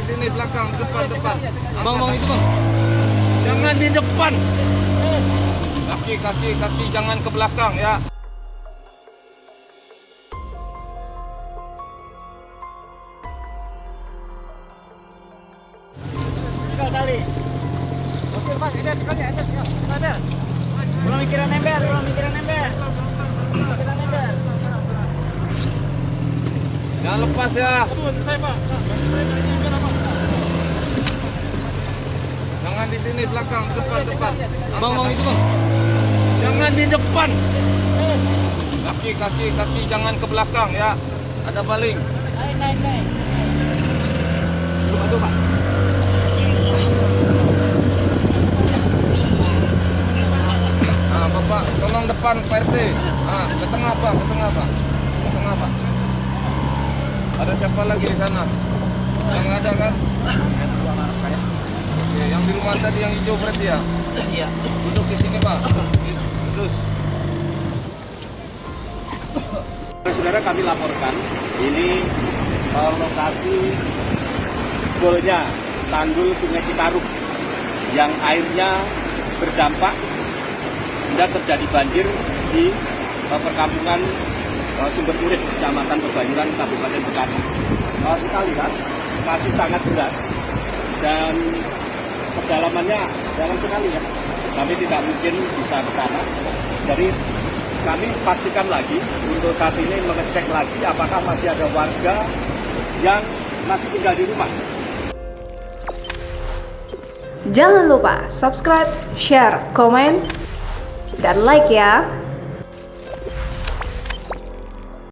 sini belakang, depan. Bang, itu bang. Jangan di depan. Kaki jangan ke belakang ya. Kali. Oke bang, ini tekannya, ada. Belum mikiran nembel. Jangan lepas ya. Jangan di sini belakang, depan. Bang, itu bang. Jangan di depan. Kaki jangan ke belakang ya. Ada baling. Naik. Tuh, Pak. Nah, Bapak tolong depan Pak RT. Nah, ke tengah Pak. Ke tengah Pak. Ada siapa lagi di sana? Yang ada kan? Oke, yang di rumah tadi yang hijau berarti ya? Iya. Duduk di sini Pak. Terus. Saudara, kami laporkan ini lokasi jebolnya tanggul Sungai Citarum yang airnya berdampak hingga terjadi banjir di perkampungan Sumber Urip, Kecamatan Pebayuran, Kabupaten Bekasi. Kita lihat masih sangat deras dan kedalamannya dalam sekali ya. Kami tidak mungkin bisa ke sana. Jadi kami pastikan lagi untuk saat ini mengecek lagi apakah masih ada warga yang masih tinggal di rumah. Jangan lupa subscribe, share, komen, dan like ya.